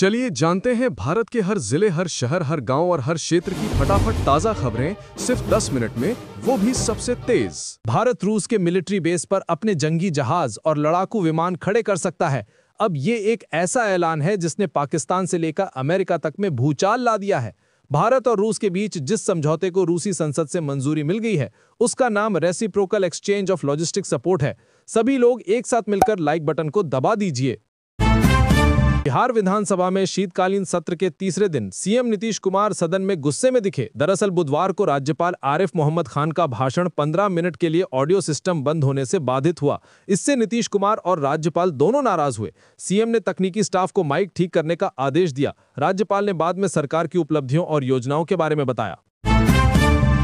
चलिए जानते हैं भारत के हर जिले, हर शहर, हर गांव और हर क्षेत्र की फटाफट ताजा खबरें सिर्फ 10 मिनट में, वो भी सबसे तेज। भारत रूस के मिलिट्री बेस पर अपने जंगी जहाज और लड़ाकू विमान खड़े कर सकता है। अब ये एक ऐसा ऐलान है जिसने पाकिस्तान से लेकर अमेरिका तक में भूचाल ला दिया है। भारत और रूस के बीच जिस समझौते को रूसी संसद से मंजूरी मिल गई है, उसका नाम reciprocal exchange of logistic support है। सभी लोग एक साथ मिलकर लाइक बटन को दबा दीजिए। बिहार विधानसभा में शीतकालीन सत्र के तीसरे दिन सीएम नीतीश कुमार सदन में गुस्से में दिखे। दरअसल बुधवार को राज्यपाल आरिफ मोहम्मद खान का भाषण 15 मिनट के लिए ऑडियो सिस्टम बंद होने से बाधित हुआ। इससे नीतीश कुमार और राज्यपाल दोनों नाराज हुए। सीएम ने तकनीकी स्टाफ को माइक ठीक करने का आदेश दिया। राज्यपाल ने बाद में सरकार की उपलब्धियों और योजनाओं के बारे में बताया।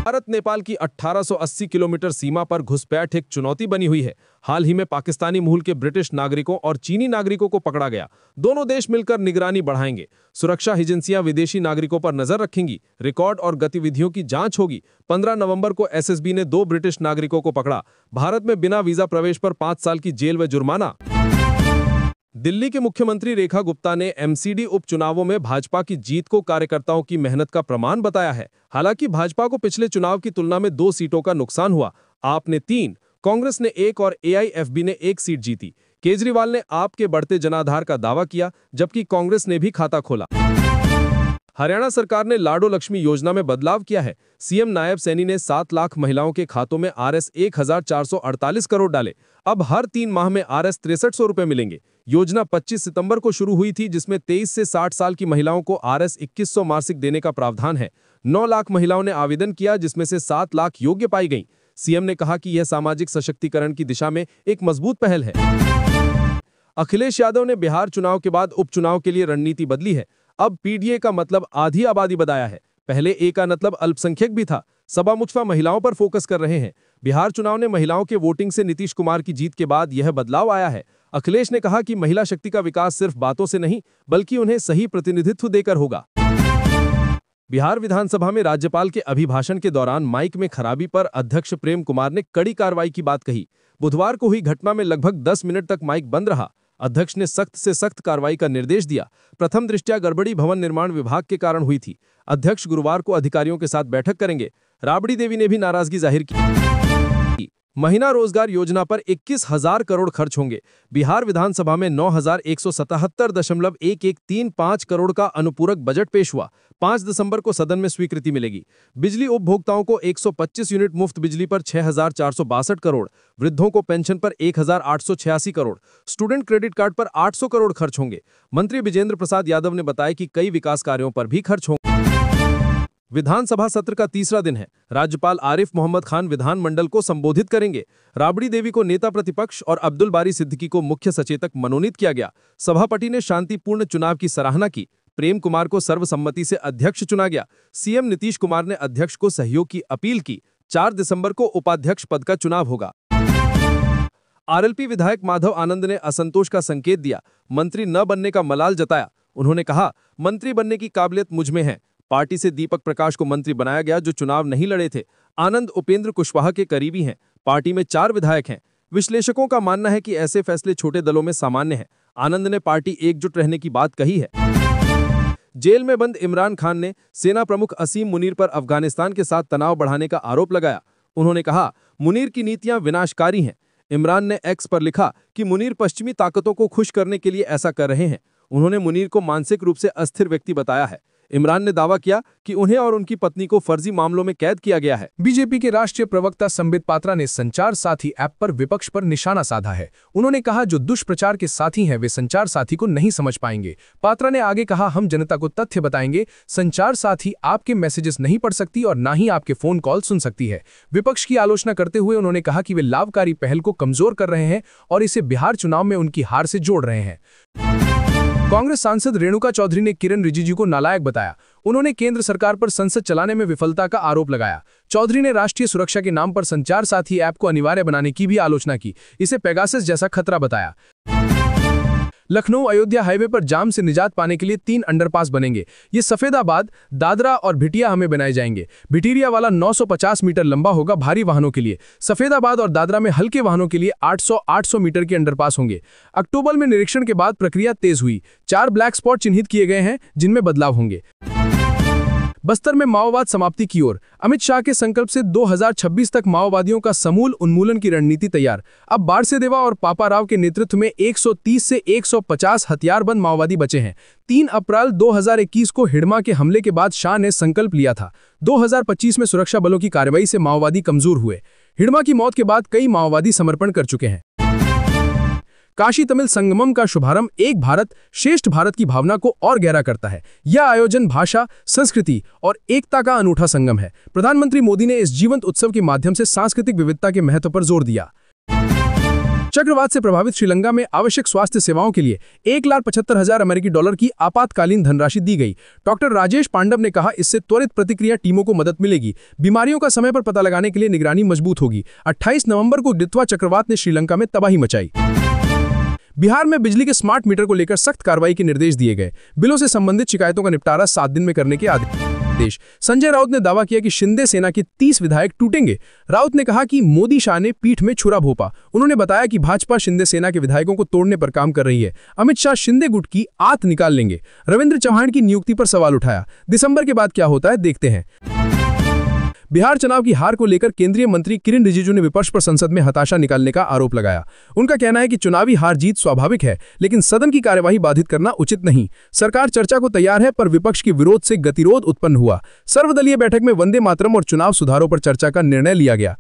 भारत नेपाल की 1880 किलोमीटर सीमा पर घुसपैठ एक चुनौती बनी हुई है। हाल ही में पाकिस्तानी मूल के ब्रिटिश नागरिकों और चीनी नागरिकों को पकड़ा गया। दोनों देश मिलकर निगरानी बढ़ाएंगे। सुरक्षा एजेंसियां विदेशी नागरिकों पर नजर रखेंगी। रिकॉर्ड और गतिविधियों की जांच होगी। 15 नवंबर को एसएसबी ने 2 ब्रिटिश नागरिकों को पकड़ा। भारत में बिना वीजा प्रवेश पर 5 साल की जेल व जुर्माना। दिल्ली के मुख्यमंत्री रेखा गुप्ता ने एमसीडी उपचुनावों में भाजपा की जीत को कार्यकर्ताओं की मेहनत का प्रमाण बताया है। हालांकि भाजपा को पिछले चुनाव की तुलना में 2 सीटों का नुकसान हुआ। आप ने 3, कांग्रेस ने 1 और एआईएफबी ने 1 सीट जीती। केजरीवाल ने आप के बढ़ते जनाधार का दावा किया, जबकि कांग्रेस ने भी खाता खोला। हरियाणा सरकार ने लाडो लक्ष्मी योजना में बदलाव किया है। सीएम नायब सैनी ने 7 लाख महिलाओं के खातों में आरएस 1448 करोड़ डाले। अब हर 3 माह में आरएस 6300 रुपए मिलेंगे। योजना 25 सितंबर को शुरू हुई थी, जिसमें 23 से 60 साल की महिलाओं को आरएस 2100 मासिक देने का प्रावधान है। 9 लाख महिलाओं ने आवेदन किया, जिसमें से 7 लाख योग्य पाई गईं। सीएम ने कहा कि यह सामाजिक सशक्तिकरण की दिशा में एक मजबूत पहल है। अखिलेश यादव ने बिहार चुनाव के बाद उपचुनाव के लिए रणनीति बदली है। अब पीडीए का मतलब आधी आबादी बताया है। पहले ए का मतलब अल्पसंख्यक भी था। सभा मुचफा महिलाओं पर फोकस कर रहे हैं। बिहार चुनाव ने महिलाओं के वोटिंग से नीतीश कुमार की जीत के बाद यह बदलाव आया है। अखिलेश ने कहा कि महिला शक्ति का विकास सिर्फ बातों से नहीं, बल्कि उन्हें सही प्रतिनिधित्व देकर होगा। बिहार विधानसभा में राज्यपाल के अभिभाषण के दौरान माइक में खराबी पर अध्यक्ष प्रेम कुमार ने कड़ी कार्रवाई की बात कही। बुधवार को हुई घटना में लगभग 10 मिनट तक माइक बंद रहा। अध्यक्ष ने सख्त से सख्त कार्रवाई का निर्देश दिया। प्रथम दृष्टया गड़बड़ी भवन निर्माण विभाग के कारण हुई थी। अध्यक्ष गुरुवार को अधिकारियों के साथ बैठक करेंगे। राबड़ी देवी ने भी नाराजगी जाहिर की। महीना रोजगार योजना पर 21,000 करोड़ खर्च होंगे। बिहार विधानसभा में 9,177.1135 करोड़ का अनुपूरक बजट पेश हुआ। 5 दिसंबर को सदन में स्वीकृति मिलेगी। बिजली उपभोक्ताओं को 125 यूनिट मुफ्त बिजली पर 6,462 करोड़, वृद्धों को पेंशन पर 1,886 करोड़, स्टूडेंट क्रेडिट कार्ड पर 800 करोड़ खर्च होंगे। मंत्री विजेंद्र प्रसाद यादव ने बताया कि कई विकास कार्यों पर भी खर्च होंगे। विधानसभा सत्र का तीसरा दिन है। राज्यपाल आरिफ मोहम्मद खान विधानमंडल को संबोधित करेंगे। राबड़ी देवी को नेता प्रतिपक्ष और अब्दुल बारी सिद्दीकी को मुख्य सचेतक मनोनीत किया गया। सभापति ने शांतिपूर्ण चुनाव की सराहना की। प्रेम कुमार को सर्वसम्मति से अध्यक्ष चुना गया। सीएम नीतीश कुमार ने अध्यक्ष को सहयोग की अपील की। 4 दिसंबर को उपाध्यक्ष पद का चुनाव होगा। आरएलपी विधायक माधव आनंद ने असंतोष का संकेत दिया। मंत्री न बनने का मलाल जताया। उन्होंने कहा, मंत्री बनने की काबिलियत मुझ में है। पार्टी से दीपक प्रकाश को मंत्री बनाया गया, जो चुनाव नहीं लड़े थे। आनंद उपेंद्र कुशवाहा के करीबी हैं। पार्टी में 4 विधायक हैं। विश्लेषकों का मानना है कि ऐसे फैसले छोटे दलों में सामान्य हैं। आनंद ने पार्टी एकजुट रहने की बात कही है। जेल में बंद इमरान खान ने सेना प्रमुख असीम मुनीर पर अफगानिस्तान के साथ तनाव बढ़ाने का आरोप लगाया। उन्होंने कहा, मुनीर की नीतियां विनाशकारी हैं। इमरान ने एक्स पर लिखा कि मुनीर पश्चिमी ताकतों को खुश करने के लिए ऐसा कर रहे हैं। उन्होंने मुनीर को मानसिक रूप से अस्थिर व्यक्ति बताया है। इमरान ने दावा किया कि उन्हें और उनकी पत्नी को फर्जी मामलों में कैद किया गया है। बीजेपी के राष्ट्रीय प्रवक्ता संबित पात्रा ने संचार साथी ऐप पर विपक्ष पर निशाना साधा है। उन्होंने कहा, जो दुष्प्रचार के साथी हैं वे संचार साथी को नहीं समझ पाएंगे। पात्रा ने आगे कहा, हम जनता को तथ्य बताएंगे। संचार साथी आपके मैसेजेस नहीं पढ़ सकती और ना ही आपके फोन कॉल सुन सकती है। विपक्ष की आलोचना करते हुए उन्होंने कहा कि वे लाभकारी पहल को कमजोर कर रहे हैं और इसे बिहार चुनाव में उनकी हार से जोड़ रहे हैं। कांग्रेस सांसद रेणुका चौधरी ने किरण रिजिजू को नालायक बताया। उन्होंने केंद्र सरकार पर संसद चलाने में विफलता का आरोप लगाया। चौधरी ने राष्ट्रीय सुरक्षा के नाम पर संचार साथी ऐप को अनिवार्य बनाने की भी आलोचना की। इसे पेगासस जैसा खतरा बताया। लखनऊ अयोध्या हाईवे पर जाम से निजात पाने के लिए 3 अंडरपास बनेंगे। ये सफेदाबाद, दादरा और भिटिया हमें बनाए जाएंगे। भिटिरिया वाला 950 मीटर लंबा होगा भारी वाहनों के लिए। सफेदाबाद और दादरा में हल्के वाहनों के लिए 800 मीटर के अंडरपास होंगे। अक्टूबर में निरीक्षण के बाद प्रक्रिया तेज हुई। 4 ब्लैक स्पॉट चिन्हित किए गए हैं जिनमें बदलाव होंगे। बस्तर में माओवाद समाप्ति की ओर, अमित शाह के संकल्प से 2026 तक माओवादियों का समूल उन्मूलन की रणनीति तैयार। अब बारसेदेवा और पापाराव के नेतृत्व में 130 से 150 हथियारबंद माओवादी बचे हैं। 3 अप्रैल 2021 को हिडमा के हमले के बाद शाह ने संकल्प लिया था। 2025 में सुरक्षा बलों की कार्रवाई से माओवादी कमजोर हुए। हिडमा की मौत के बाद कई माओवादी समर्पण कर चुके हैं। काशी तमिल संगमम का शुभारंभ एक भारत श्रेष्ठ भारत की भावना को और गहरा करता है। यह आयोजन भाषा, संस्कृति और एकता का अनूठा संगम है। प्रधानमंत्री मोदी ने इस जीवंत उत्सव के माध्यम से सांस्कृतिक विविधता के महत्व पर जोर दिया। चक्रवात से प्रभावित श्रीलंका में आवश्यक स्वास्थ्य सेवाओं के लिए $1,75,000 अमेरिकी डॉलर की आपातकालीन धनराशि दी गई। डॉक्टर राजेश पांडव ने कहा, इससे त्वरित प्रतिक्रिया टीमों को मदद मिलेगी। बीमारियों का समय पर पता लगाने के लिए निगरानी मजबूत होगी। 28 नवंबर को डित्वा चक्रवात ने श्रीलंका में तबाही मचाई। बिहार में बिजली के स्मार्ट मीटर को लेकर सख्त कार्रवाई के निर्देश दिए गए। बिलों से संबंधित शिकायतों का निपटारा 7 दिन में करने के आदेश। संजय राउत ने दावा किया कि शिंदे सेना के 30 विधायक टूटेंगे। राउत ने कहा कि मोदी शाह ने पीठ में छुरा भोंपा। उन्होंने बताया कि भाजपा शिंदे सेना के विधायकों को तोड़ने पर काम कर रही है। अमित शाह शिंदे गुट की आत निकाल लेंगे। रविंद्र चौहान की नियुक्ति पर सवाल उठाया। दिसंबर के बाद क्या होता है देखते हैं। बिहार चुनाव की हार को लेकर केंद्रीय मंत्री किरेन रिजिजू ने विपक्ष पर संसद में हताशा निकालने का आरोप लगाया। उनका कहना है कि चुनावी हार जीत स्वाभाविक है, लेकिन सदन की कार्यवाही बाधित करना उचित नहीं। सरकार चर्चा को तैयार है, पर विपक्ष के विरोध से गतिरोध उत्पन्न हुआ। सर्वदलीय बैठक में वंदे मातरम और चुनाव सुधारों पर चर्चा का निर्णय लिया गया।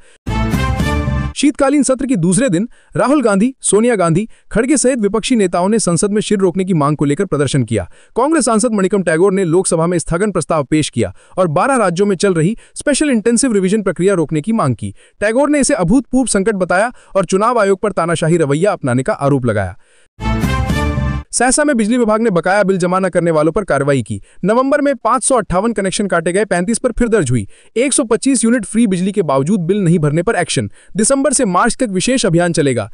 शीतकालीन सत्र के दूसरे दिन राहुल गांधी, सोनिया गांधी, खड़गे सहित विपक्षी नेताओं ने संसद में शिर रोकने की मांग को लेकर प्रदर्शन किया। कांग्रेस सांसद मणिकम टैगोर ने लोकसभा में स्थगन प्रस्ताव पेश किया और 12 राज्यों में चल रही स्पेशल इंटेंसिव रिवीजन प्रक्रिया रोकने की मांग की। टैगोर ने इसे अभूतपूर्व संकट बताया और चुनाव आयोग पर तानाशाही रवैया अपनाने का आरोप लगाया। सहसा में बिजली विभाग ने बकाया बिल जमा न करने वालों पर कार्रवाई की। नवंबर में 558 कनेक्शन काटे गए, 35 पर फिर दर्ज हुई। 125 यूनिट फ्री बिजली के बावजूद बिल नहीं भरने पर एक्शन। दिसंबर से मार्च तक विशेष अभियान चलेगा।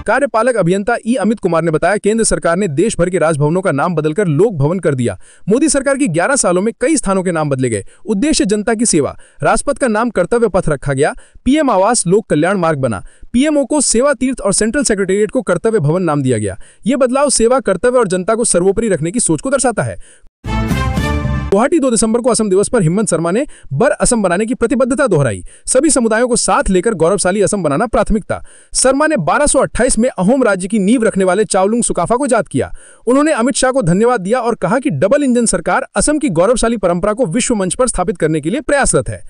कार्यपालक अभियंता ई अमित कुमार ने बताया, केंद्र सरकार ने देश भर के राजभवनों का नाम बदलकर लोक भवन कर दिया। मोदी सरकार की 11 सालों में कई स्थानों के नाम बदले गए। उद्देश्य जनता की सेवा। राजपथ का नाम कर्तव्य पथ रखा गया। पीएम आवास लोक कल्याण मार्ग बना। पीएमओ को सेवा तीर्थ और सेंट्रल सेक्रेटेरिएट को कर्तव्य भवन नाम दिया गया। यह बदलाव सेवा, कर्तव्य और जनता को सर्वोपरि रखने की सोच को दर्शाता है। गुवाहाटी 2 दिसंबर को असम दिवस पर हिमंत शर्मा ने बर असम बनाने की प्रतिबद्धता दोहराई। सभी समुदायों को साथ लेकर गौरवशाली असम बनाना प्राथमिकता। शर्मा ने 1228 में अहोम राज्य की नींव रखने वाले चावलुंग सुकाफा को याद किया। उन्होंने अमित शाह को धन्यवाद दिया और कहा कि डबल इंजन सरकार असम की गौरवशाली परंपरा को विश्व मंच पर स्थापित करने के लिए प्रयासरत है।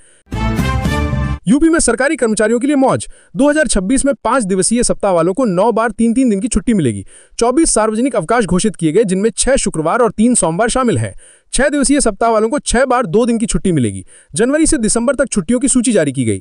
यूपी में सरकारी कर्मचारियों के लिए मौज। 2026 में 5 दिवसीय सप्ताह वालों को 9 बार 3-3 दिन की छुट्टी मिलेगी। 24 सार्वजनिक अवकाश घोषित किए गए, जिनमें 6 शुक्रवार और 3 सोमवार शामिल हैं। 6 दिवसीय सप्ताह वालों को 6 बार 2 दिन की छुट्टी मिलेगी। जनवरी से दिसंबर तक छुट्टियों की सूची जारी की गई।